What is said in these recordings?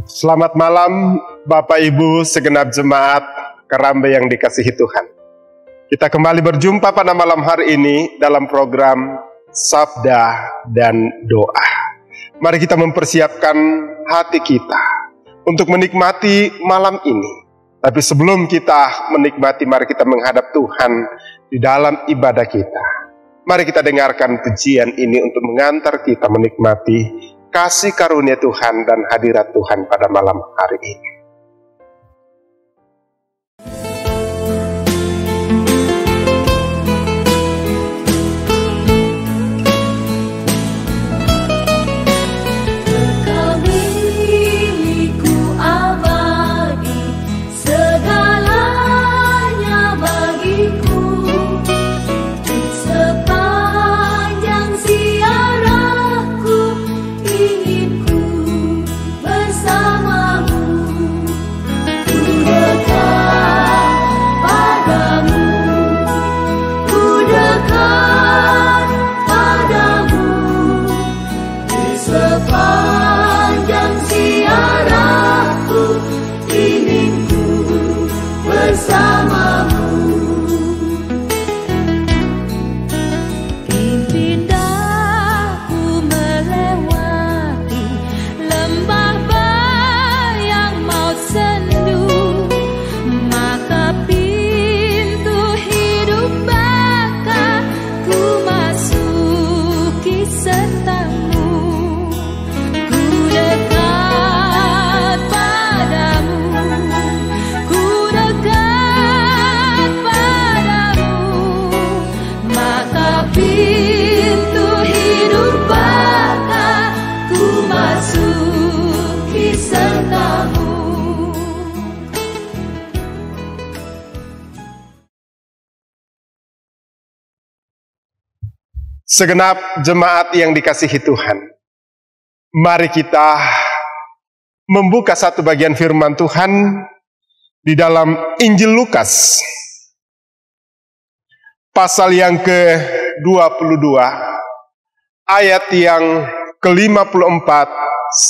Selamat malam Bapak Ibu segenap jemaat Kerambe yang dikasihi Tuhan. Kita kembali berjumpa pada malam hari ini dalam program Sabda dan Doa. Mari kita mempersiapkan hati kita untuk menikmati malam ini. Tapi sebelum kita menikmati, mari kita menghadap Tuhan di dalam ibadah kita. Mari kita dengarkan pujian ini untuk mengantar kita menikmati kasih karunia Tuhan dan hadirat Tuhan pada malam hari ini. Segenap jemaat yang dikasihi Tuhan, mari kita membuka satu bagian firman Tuhan di dalam Injil Lukas, pasal yang ke-22, ayat yang ke-54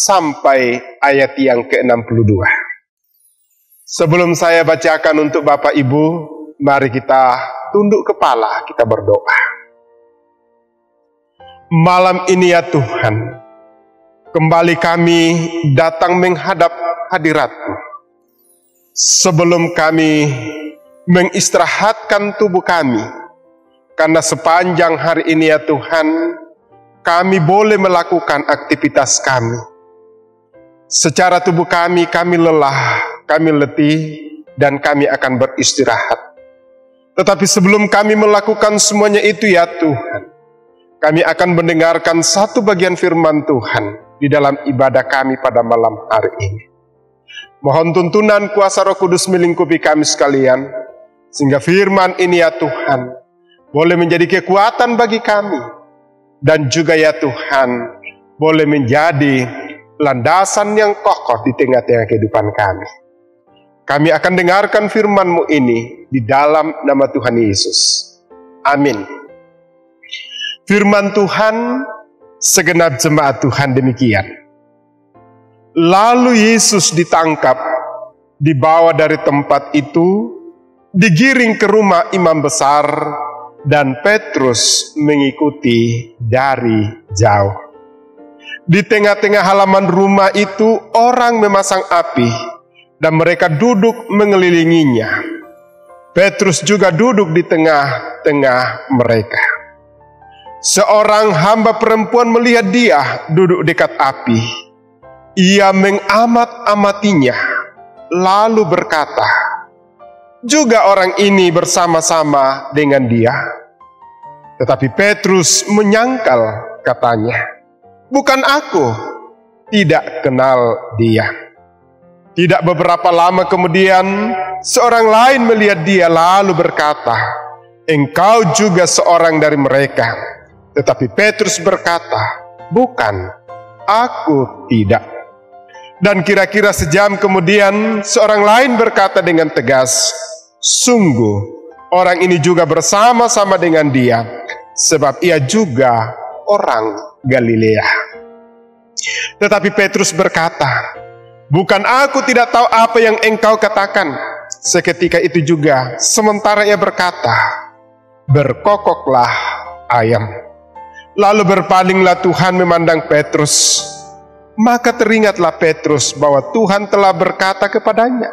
sampai ayat yang ke-62. Sebelum saya bacakan untuk Bapak Ibu, mari kita tunduk kepala, kita berdoa. Malam ini ya Tuhan, kembali kami datang menghadap hadirat-Mu. Sebelum kami mengistirahatkan tubuh kami, karena sepanjang hari ini ya Tuhan, kami boleh melakukan aktivitas kami. Secara tubuh kami lelah, kami letih, dan kami akan beristirahat. Tetapi sebelum kami melakukan semuanya itu ya Tuhan, kami akan mendengarkan satu bagian firman Tuhan di dalam ibadah kami pada malam hari ini. Mohon tuntunan kuasa Roh Kudus melingkupi kami sekalian, sehingga firman ini ya Tuhan boleh menjadi kekuatan bagi kami, dan juga ya Tuhan boleh menjadi landasan yang kokoh di tengah-tengah kehidupan kami. Kami akan dengarkan firman-Mu ini di dalam nama Tuhan Yesus. Amin. Firman Tuhan, segenap jemaat Tuhan demikian. Lalu Yesus ditangkap, dibawa dari tempat itu, digiring ke rumah imam besar, dan Petrus mengikuti dari jauh. Di tengah-tengah halaman rumah itu orang memasang api, dan mereka duduk mengelilinginya. Petrus juga duduk di tengah-tengah mereka. Seorang hamba perempuan melihat dia duduk dekat api. Ia mengamat-amatinya, lalu berkata, "Juga orang ini bersama-sama dengan dia." Tetapi Petrus menyangkal, katanya, "Bukan aku, tidak kenal dia." Tidak beberapa lama kemudian, seorang lain melihat dia lalu berkata, "Engkau juga seorang dari mereka." Tetapi Petrus berkata, "Bukan, aku tidak." Dan kira-kira sejam kemudian, seorang lain berkata dengan tegas, "Sungguh, orang ini juga bersama-sama dengan dia, sebab ia juga orang Galilea." Tetapi Petrus berkata, Bukan aku tidak tahu apa yang engkau katakan. Seketika itu juga, sementara ia berkata, berkokoklah ayam. Lalu berpalinglah Tuhan memandang Petrus. Maka teringatlah Petrus bahwa Tuhan telah berkata kepadanya,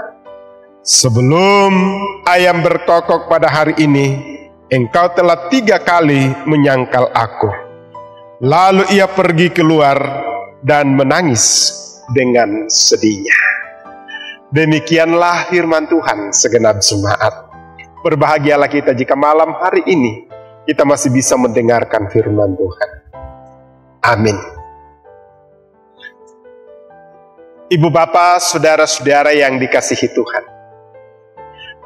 sebelum ayam berkokok pada hari ini, engkau telah 3 kali menyangkal aku. Lalu ia pergi keluar dan menangis dengan sedihnya. Demikianlah firman Tuhan segenap jemaat. Berbahagialah kita jika malam hari ini kita masih bisa mendengarkan firman Tuhan. Amin. Ibu bapak, saudara-saudara yang dikasihi Tuhan,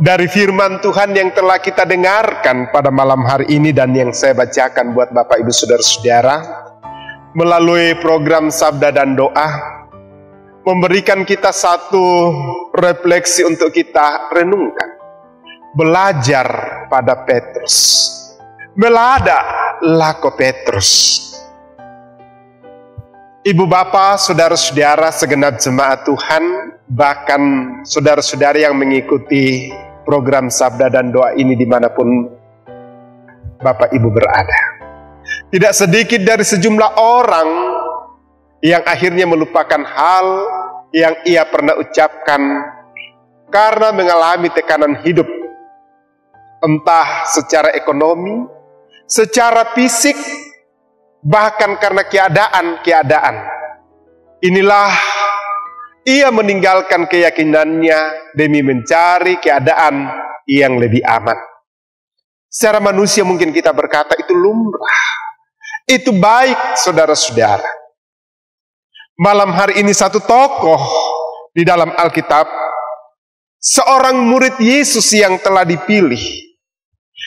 dari firman Tuhan yang telah kita dengarkan pada malam hari ini dan yang saya bacakan buat bapak ibu saudara-saudara melalui program Sabda dan Doa, memberikan kita satu refleksi untuk kita renungkan. Belajar pada Petrus. Melada lako Petrus. Ibu bapak, saudara-saudara segenap jemaat Tuhan, bahkan saudara-saudara yang mengikuti program Sabda dan Doa ini dimanapun bapak ibu berada. Tidak sedikit dari sejumlah orang yang akhirnya melupakan hal yang ia pernah ucapkan karena mengalami tekanan hidup, entah secara ekonomi, secara fisik, bahkan karena keadaan-keadaan. Inilah ia meninggalkan keyakinannya demi mencari keadaan yang lebih aman. Secara manusia mungkin kita berkata itu lumrah, itu baik saudara-saudara. Malam hari ini satu tokoh di dalam Alkitab, seorang murid Yesus yang telah dipilih.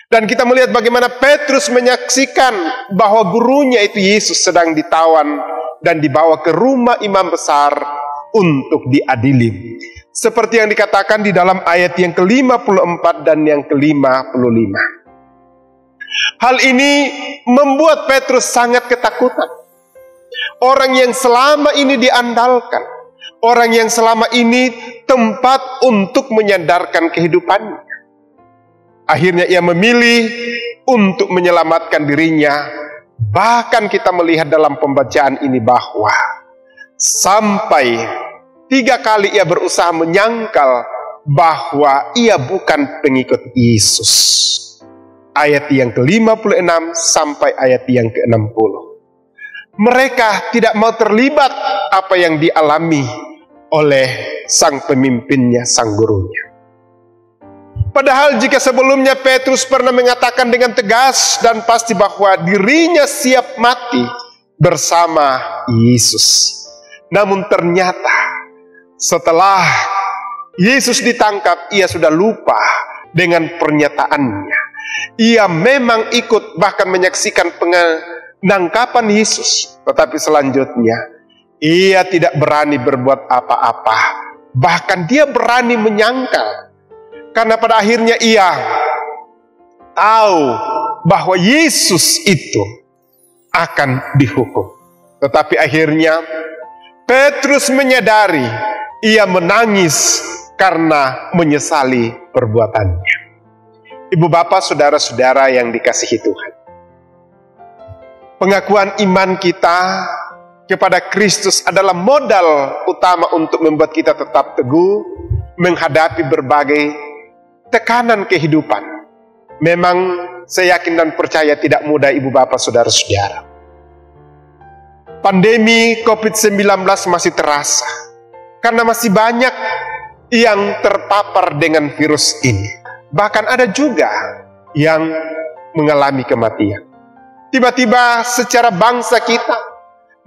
Dan kita melihat bagaimana Petrus menyaksikan bahwa gurunya itu Yesus sedang ditawan dan dibawa ke rumah imam besar untuk diadili. Seperti yang dikatakan di dalam ayat yang ke-54 dan yang ke-55. Hal ini membuat Petrus sangat ketakutan. Orang yang selama ini diandalkan, orang yang selama ini tempat untuk menyandarkan kehidupannya, akhirnya ia memilih untuk menyelamatkan dirinya. Bahkan kita melihat dalam pembacaan ini bahwa sampai 3 kali ia berusaha menyangkal bahwa ia bukan pengikut Yesus. Ayat yang ke-56 sampai ayat yang ke-60. Mereka tidak mau terlibat apa yang dialami oleh sang pemimpinnya, sang gurunya. Padahal jika sebelumnya Petrus pernah mengatakan dengan tegas dan pasti bahwa dirinya siap mati bersama Yesus. Namun ternyata setelah Yesus ditangkap, ia sudah lupa dengan pernyataannya. Ia memang ikut bahkan menyaksikan penangkapan Yesus. Tetapi selanjutnya ia tidak berani berbuat apa-apa. Bahkan dia berani menyangkal. Karena pada akhirnya ia tahu bahwa Yesus itu akan dihukum. Tetapi akhirnya Petrus menyadari, ia menangis karena menyesali perbuatannya. Ibu bapak, saudara-saudara yang dikasihi Tuhan, pengakuan iman kita kepada Kristus adalah modal utama untuk membuat kita tetap teguh menghadapi berbagai tekanan kehidupan. Memang saya yakin dan percaya tidak mudah ibu bapak saudara-saudara. Pandemi COVID-19 masih terasa karena masih banyak yang terpapar dengan virus ini. Bahkan ada juga yang mengalami kematian. Tiba-tiba secara bangsa kita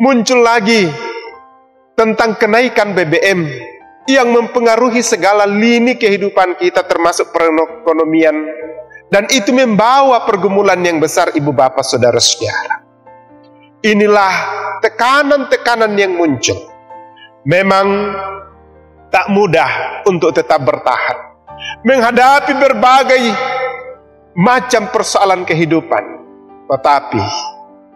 muncul lagi tentang kenaikan BBM yang mempengaruhi segala lini kehidupan kita termasuk perekonomian, dan itu membawa pergumulan yang besar ibu bapak saudara-saudara. Inilah tekanan-tekanan yang muncul. Memang tak mudah untuk tetap bertahan menghadapi berbagai macam persoalan kehidupan. Tetapi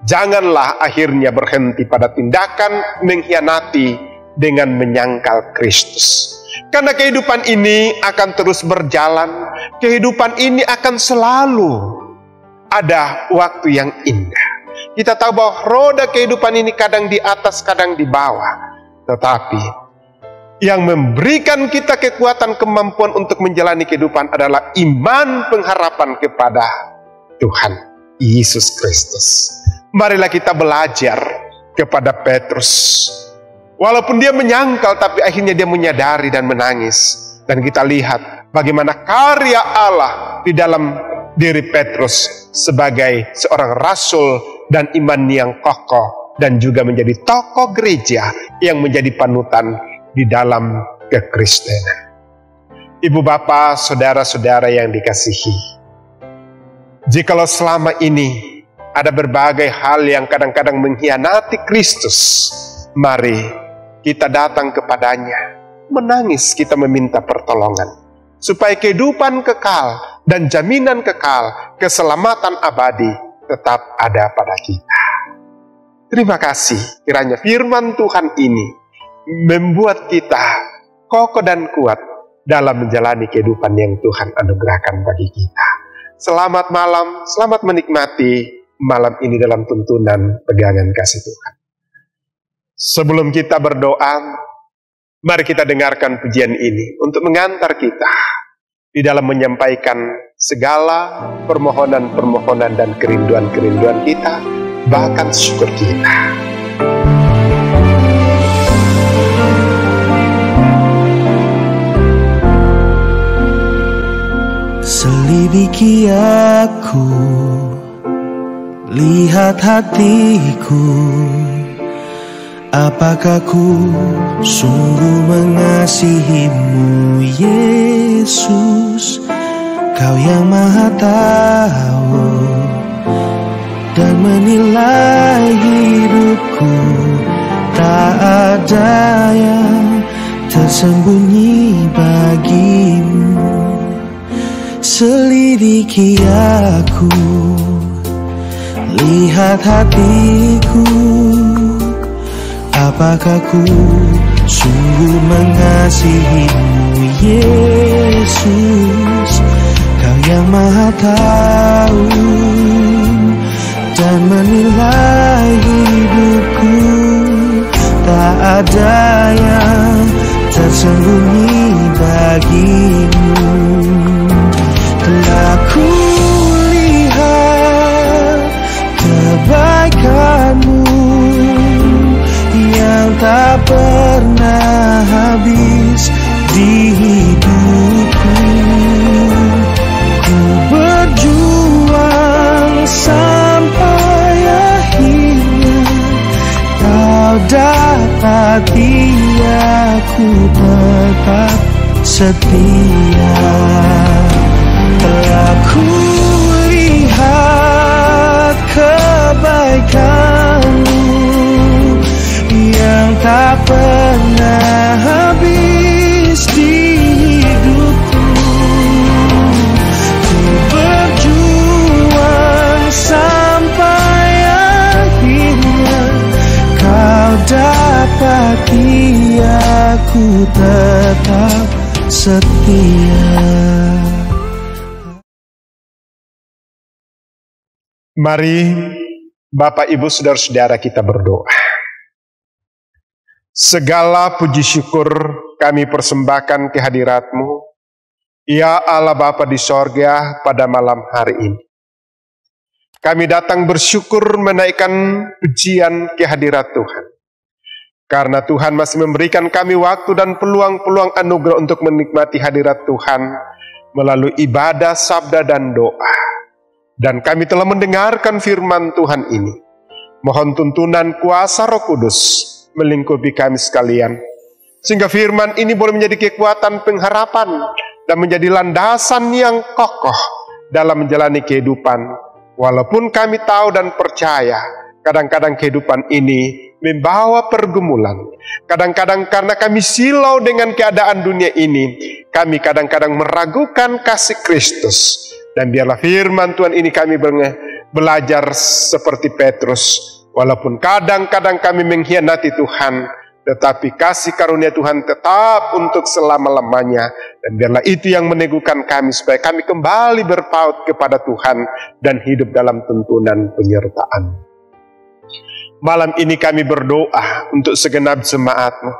janganlah akhirnya berhenti pada tindakan mengkhianati dengan menyangkal Kristus. Karena kehidupan ini akan terus berjalan, kehidupan ini akan selalu ada waktu yang indah. Kita tahu bahwa roda kehidupan ini kadang di atas, kadang di bawah. Tetapi yang memberikan kita kekuatan, kemampuan untuk menjalani kehidupan adalah iman pengharapan kepada Tuhan Yesus Kristus. Marilah kita belajar kepada Petrus. Walaupun dia menyangkal, tapi akhirnya dia menyadari dan menangis. Dan kita lihat bagaimana karya Allah di dalam diri Petrus sebagai seorang rasul dan iman yang kokoh, dan juga menjadi tokoh gereja yang menjadi panutan di dalam kekristenan. Ibu bapak, saudara-saudara yang dikasihi, jikalau selama ini ada berbagai hal yang kadang-kadang mengkhianati Kristus, mari kita datang kepadanya, menangis, kita meminta pertolongan, supaya kehidupan kekal dan jaminan kekal, keselamatan abadi tetap ada pada kita. Terima kasih, kiranya firman Tuhan ini membuat kita kokoh dan kuat dalam menjalani kehidupan yang Tuhan anugerahkan bagi kita. Selamat malam, selamat menikmati malam ini dalam tuntunan pegangan kasih Tuhan. Sebelum kita berdoa, mari kita dengarkan pujian ini untuk mengantar kita di dalam menyampaikan segala permohonan-permohonan dan kerinduan-kerinduan kita, bahkan syukur kita. Selidiki aku, lihat hatiku, apakah ku sungguh mengasihimu, Yesus? Kau yang Maha Tahu dan menilai hidupku, tak ada yang tersembunyi bagimu. Selidiki aku, lihat hatiku, apakah ku sungguh mengasihimu, Yesus? Kau yang Maha Tahu dan menilai hidupku, tak ada yang tersembunyi bagimu. Telah ku lihat kebaikan-Mu yang tak pernah habis di hidupku. Ku berjuang sampai akhirnya Kau dapati aku tetap setia. Telah ku lihat kebaikan-Mu yang tak pernah habis di hidupku. Ku berjuang sampai akhirnya Kau dapati aku tetap setia. Mari Bapak, Ibu, Saudara-saudara kita berdoa. Segala puji syukur kami persembahkan kehadirat-Mu, ya Allah Bapa di sorga, pada malam hari ini. Kami datang bersyukur menaikkan pujian kehadirat Tuhan. Karena Tuhan masih memberikan kami waktu dan peluang-peluang anugerah untuk menikmati hadirat Tuhan melalui ibadah, sabda, dan doa. Dan kami telah mendengarkan firman Tuhan ini. Mohon tuntunan kuasa Roh Kudus melingkupi kami sekalian, sehingga firman ini boleh menjadi kekuatan pengharapan dan menjadi landasan yang kokoh dalam menjalani kehidupan. Walaupun kami tahu dan percaya, kadang-kadang kehidupan ini membawa pergumulan. Kadang-kadang karena kami silau dengan keadaan dunia ini, kami kadang-kadang meragukan kasih Kristus. Dan biarlah firman Tuhan ini kami belajar seperti Petrus. Walaupun kadang-kadang kami mengkhianati Tuhan, tetapi kasih karunia Tuhan tetap untuk selama-lamanya. Dan biarlah itu yang meneguhkan kami supaya kami kembali berpaut kepada Tuhan dan hidup dalam tuntunan penyertaan. Malam ini kami berdoa untuk segenap jemaat-Mu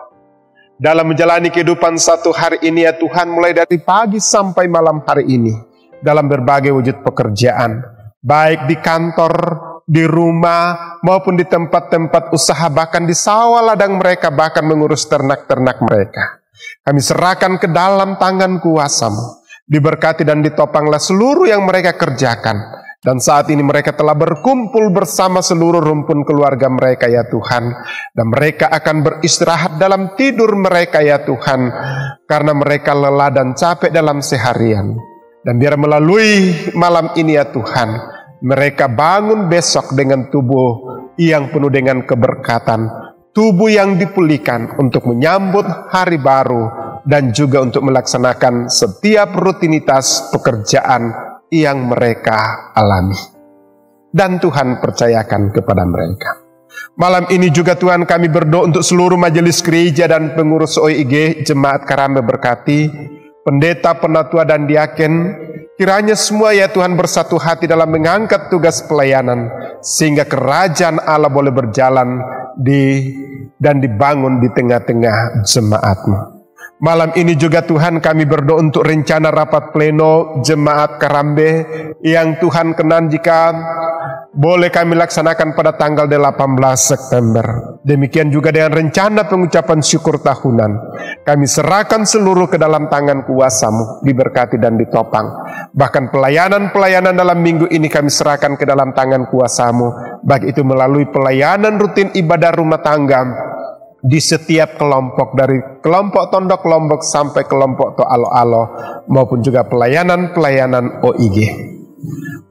dalam menjalani kehidupan satu hari ini ya Tuhan, mulai dari pagi sampai malam hari ini, dalam berbagai wujud pekerjaan, baik di kantor, di rumah, maupun di tempat-tempat usaha, bahkan di sawah ladang mereka, bahkan mengurus ternak-ternak mereka. Kami serahkan ke dalam tangan kuasa-Mu. Diberkati dan ditopanglah seluruh yang mereka kerjakan. Dan saat ini mereka telah berkumpul bersama seluruh rumpun keluarga mereka ya Tuhan. Dan mereka akan beristirahat dalam tidur mereka ya Tuhan, karena mereka lelah dan capek dalam seharian. Dan biar melalui malam ini ya Tuhan, mereka bangun besok dengan tubuh yang penuh dengan keberkatan, tubuh yang dipulihkan untuk menyambut hari baru, dan juga untuk melaksanakan setiap rutinitas pekerjaan yang mereka alami. Dan Tuhan percayakan kepada mereka. Malam ini juga Tuhan kami berdoa untuk seluruh majelis gereja dan pengurus OIG, Jemaat Karambe Berkati, pendeta, penatua dan diaken. Kiranya semua ya Tuhan bersatu hati dalam mengangkat tugas pelayanan, sehingga kerajaan Allah boleh berjalan dan dibangun di tengah-tengah jemaat-Mu. Malam ini juga Tuhan kami berdoa untuk rencana rapat pleno Jemaat Karambe yang Tuhan kenan jika boleh kami laksanakan pada tanggal 18 September. Demikian juga dengan rencana pengucapan syukur tahunan. Kami serahkan seluruh ke dalam tangan kuasa-Mu, diberkati dan ditopang. Bahkan pelayanan-pelayanan dalam minggu ini kami serahkan ke dalam tangan kuasa-Mu, baik itu melalui pelayanan rutin ibadah rumah tangga di setiap kelompok, dari kelompok Tondok Lombok sampai kelompok Toalo-Alo, maupun juga pelayanan-pelayanan OIG.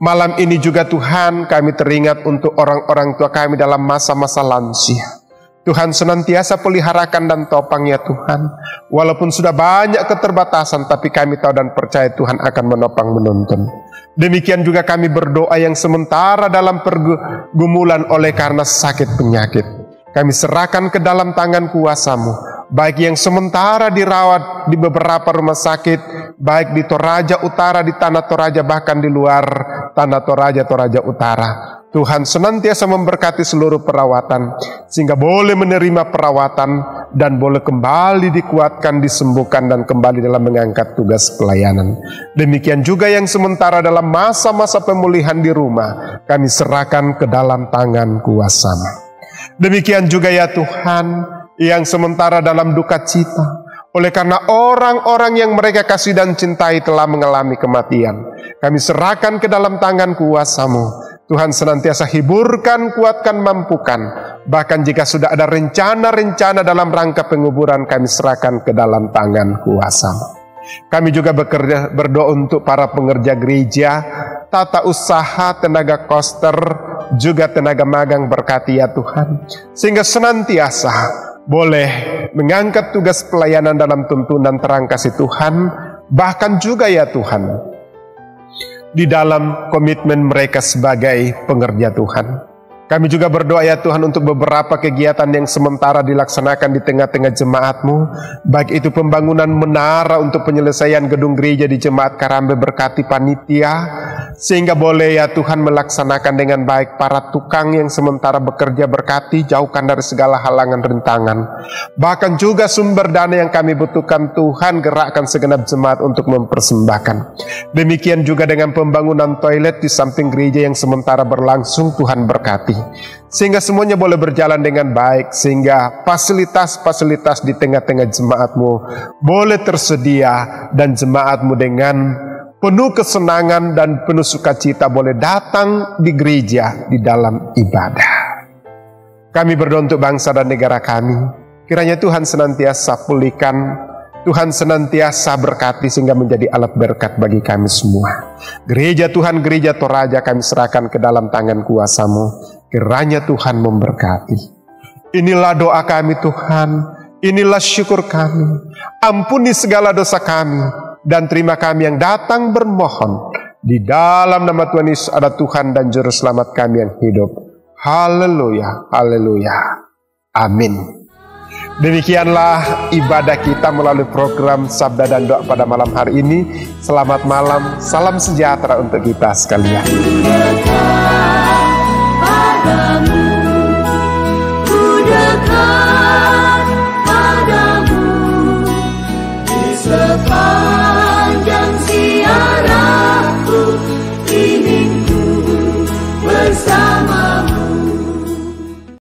Malam ini juga Tuhan kami teringat untuk orang-orang tua kami dalam masa-masa lansia. Tuhan senantiasa peliharakan dan topang ya Tuhan. Walaupun sudah banyak keterbatasan, tapi kami tahu dan percaya Tuhan akan menopang menuntun. Demikian juga kami berdoa yang sementara dalam pergumulan oleh karena sakit penyakit. Kami serahkan ke dalam tangan kuasa-Mu, baik yang sementara dirawat di beberapa rumah sakit, baik di Toraja Utara, di Tanah Toraja, bahkan di luar Tanah Toraja, Toraja Utara. Tuhan senantiasa memberkati seluruh perawatan, sehingga boleh menerima perawatan dan boleh kembali dikuatkan, disembuhkan, dan kembali dalam mengangkat tugas pelayanan. Demikian juga yang sementara dalam masa-masa pemulihan di rumah, kami serahkan ke dalam tangan kuasa-Mu. Demikian juga ya Tuhan, yang sementara dalam duka cita, oleh karena orang-orang yang mereka kasih dan cintai telah mengalami kematian, kami serahkan ke dalam tangan kuasa-Mu. Tuhan senantiasa hiburkan, kuatkan, mampukan. Bahkan jika sudah ada rencana-rencana dalam rangka penguburan, kami serahkan ke dalam tangan kuasa-Mu. Kami juga berdoa untuk para pengerja gereja, tata usaha, tenaga koster, juga tenaga magang, berkati ya Tuhan, sehingga senantiasa boleh mengangkat tugas pelayanan dalam tuntunan terang kasih Tuhan. Bahkan juga ya Tuhan, di dalam komitmen mereka sebagai pengerja Tuhan. Kami juga berdoa ya Tuhan untuk beberapa kegiatan yang sementara dilaksanakan di tengah-tengah jemaat-Mu, baik itu pembangunan menara untuk penyelesaian gedung gereja di Jemaat Karambe Berkati panitia, sehingga boleh ya Tuhan melaksanakan dengan baik. Para tukang yang sementara bekerja, berkati, jauhkan dari segala halangan rintangan. Bahkan juga sumber dana yang kami butuhkan, Tuhan gerakkan segenap jemaat untuk mempersembahkan. Demikian juga dengan pembangunan toilet di samping gereja yang sementara berlangsung, Tuhan berkati, sehingga semuanya boleh berjalan dengan baik, sehingga fasilitas-fasilitas di tengah-tengah jemaat-Mu boleh tersedia, dan jemaat-Mu dengan penuh kesenangan dan penuh sukacita boleh datang di gereja di dalam ibadah. Kami berdoa untuk bangsa dan negara kami, kiranya Tuhan senantiasa pulihkan, Tuhan senantiasa berkati sehingga menjadi alat berkat bagi kami semua. Gereja Tuhan, gereja Toraja kami serahkan ke dalam tangan kuasa-Mu. Kiranya Tuhan memberkati. Inilah doa kami Tuhan, inilah syukur kami. Ampuni segala dosa kami, dan terima kami yang datang bermohon. Di dalam nama Tuhan Yesus ada Tuhan dan Juru Selamat kami yang hidup. Haleluya, haleluya, amin. Demikianlah ibadah kita melalui program Sabda dan Doa pada malam hari ini. Selamat malam, salam sejahtera untuk kita sekalian.